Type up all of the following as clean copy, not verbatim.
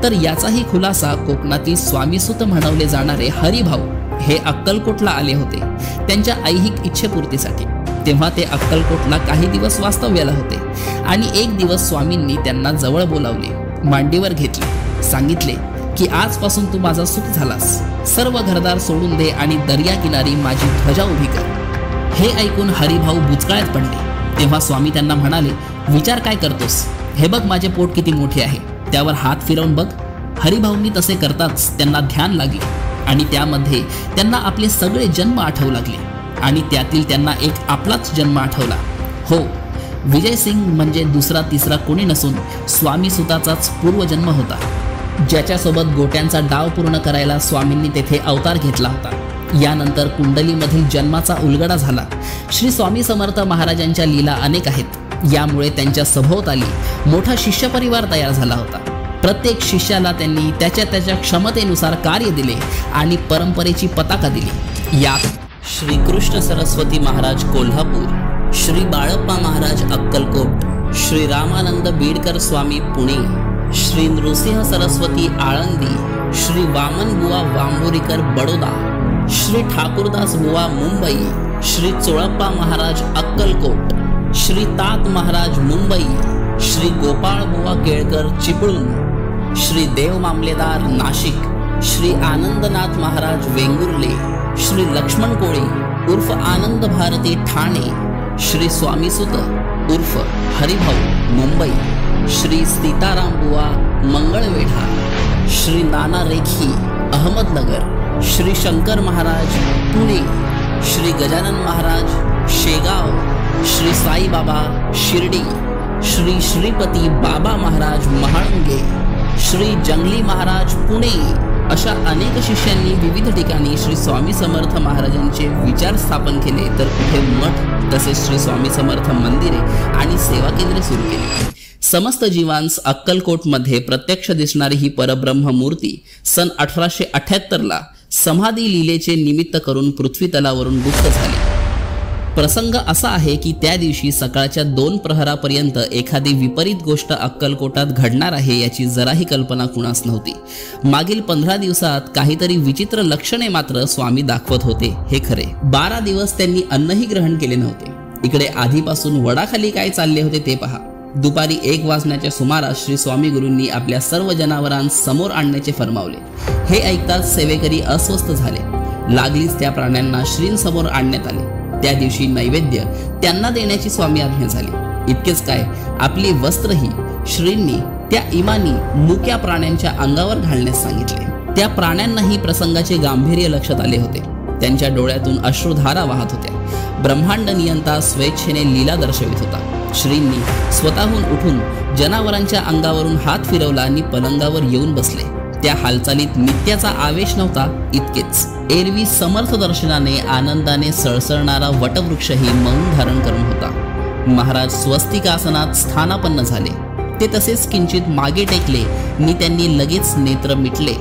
तर याचाही खुलासा कोकणातील स्वामीसुत म्हणवले जाणारे हरिभाऊ हे अक्कलकोटला आले होते त्यांच्या ऐहिक इच्छेपूर्तीसाठी। तेव्हा ते अक्कलकोटला काही दिवस वास्तव्याला होते आणि एक दिवस स्वामींनी त्यांना जवळ बोलावले, मांडीवर घेतले, सांगितले की आजपासून तू माझा सुख झालास, सर्व घरदार सोडून दे आणि दर्या किनारी माझी ध्वजा उभी कर। हे ऐकून हरिभाऊ बुचकळ्यात पडले। तेव्हा स्वामी त्यांना म्हणाले, विचार काय करतोस, हे बघ माझे पोट किती मोठे आहे, त्यावर हात फिरवून बघ। हरिभाऊंनी तसे करताच त्यांना ध्यान लागले आणि त्यामध्ये त्यांना आपले सगळे जन्म आठवू लागले आणि त्यातील त्यांना एक आपलाच जन्म आठवला। हो, विजय सिंग म्हणजे दुसरा तिसरा कोणी नसून स्वामी सुताचाच पूर्वजन्म होता, ज्याच्यासोबत गोट्यांचा डाव पूर्ण करायला स्वामींनी तेथे अवतार घेतला होता। यानंतर कुंडलीमधील जन्माचा उलगडा झाला। श्री स्वामी समर्थ महाराजांच्या लीला अनेक आहेत, यामुळे त्यांच्या सभोवताली मोठा शिष्य परिवार तयार झाला होता। प्रत्येक शिष्याला त्यांनी त्याच्या क्षमतेनुसार कार्य दिले आणि परंपरेची पताका दिली। यात श्री कृष्ण सरस्वती महाराज कोल्हापूर, श्री बाळप्पा महाराज अक्कलकोट, श्री रामानंद बीडकर स्वामी पुणे, श्री नृसिंह सरस्वती आळंदी, श्री वामन बुवा वांबोरीकर बडोदा, श्री ठाकुरदास बुवा मुंबई, श्री चोळप्पा महाराज अक्कलकोट, श्री तात महाराज मुंबई, श्री गोपाळ बुवा केळकर चिपळूण, श्री देव मामलेदार नाशिक, श्री आनंदनाथ महाराज वेंगुर्ले, श्री लक्ष्मण कोळी उर्फ आनंद भारती ठाणे, श्री स्वामीसुत उर्फ हरिभाऊ मुंबई, श्री सीताराम बुवा मंगळवेढा, श्री नाना रेखी अहमदनगर, श्री शंकर महाराज पुणे, श्री गजानन महाराज शेगाव, श्री साईबाबा शिर्डी, श्री श्रीपती बाबा महाराज महाळंगे, श्री जंगली महाराज पुणे, अशा अनेक शिष्यांनी विविध ठिकाणी श्री स्वामी समर्थ महाराजांचे विचार स्थापन केले, तर कुठे मठ तसेच श्री स्वामी समर्थ मंदिरे आणि सेवा केंद्रे सुरू केली। समस्त जीवांस अक्कलकोटमध्ये प्रत्यक्ष दिसणारी ही परब्रह्म मूर्ती सन 1878 समाधी लीलेचे निमित्त करून पृथ्वी तलावरून गुप्त झाली। प्रसंग असा आहे की त्या दिवशी सकाळच्या 2 प्रहरापर्यंत एखादी विपरीत गोष्ट अक्कलकोटात घडणार आहे याची जराही कल्पना कुणास नव्हती। मागील 15 दिवसात काहीतरी विचित्र लक्षणे मात्र स्वामी दाखवत होते हे खरे। 12 दिवस त्यांनी अन्नही ग्रहण केले नव्हते। इकडे आधीपासून वडाखाली काय चालले होते ते पहा। दुपारी 1 वाजण्याच्या सुमारास श्री स्वामी गुरूंनी आपल्या सर्व जनावरांस समोर आणण्याचे फरमावले। हे ऐकताच सेवेकरी अस्वस्थ झाले। लागलीच त्या प्राण्यांना श्रींसमोर आणण्यात आले। त्या दिवशी नैवेद्य त्यांना देण्याची स्वामी आज्ञा झाली। इतकेच काय, आपली वस्त्रही श्रींनी त्या इमानी मुक्या प्राण्यांच्या अंगावर घालण्यास सांगितले। त्या प्राण्यांनाही प्रसंगाचे गांभीर्य लक्षात आले होते। त्यांच्या डोळ्यातून अश्रुधारा वाहत होत्या। ब्रह्मांड नियंता स्वेच्छेने लीला दर्शवित होता। श्रींनी स्वतःहून उठून जनावरांच्या अंगावरून हात फिरवला आणि पलंगावर येऊन बसले। त्या हालचालीत नित्याचा आवेश नव्हता, इतकेच। एरवी समर्थ दर्शनाने आनंदाने सळसळणारा वटवृक्षही मौन धारण करून होता। महाराज स्वस्तिकासनात स्थानापन्न झाले। ते तसेच किंचित मागे टेकले आणि त्यांनी लगेच नेत्र मिटले।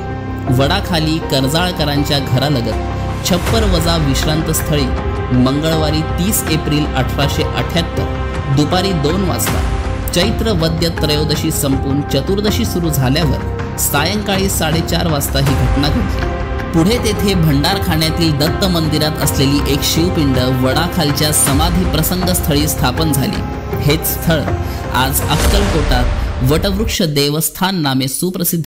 वडाखाली कर्जाळकरांच्या घरालगत छप्पर वजा विश्रांत स्थळी मंगळवारी 30 एप्रिल 1878 दुपारी 2 वाजता चैत्र वद्य त्रयोदशी संपून चतुर्दशी सुरू झाल्यावर सायंकाळी 4:30 वाजता ही घटना घडली। पुढे तेथे भंडारखाण्यातील दत्त मंदिरात असलेली एक शिवपिंड वडाखालच्या समाधी प्रसंग स्थळी स्थापन झाली। हेच स्थळ आज अक्कलकोटात वटवृक्ष देवस्थान नामे सुप्रसिद्ध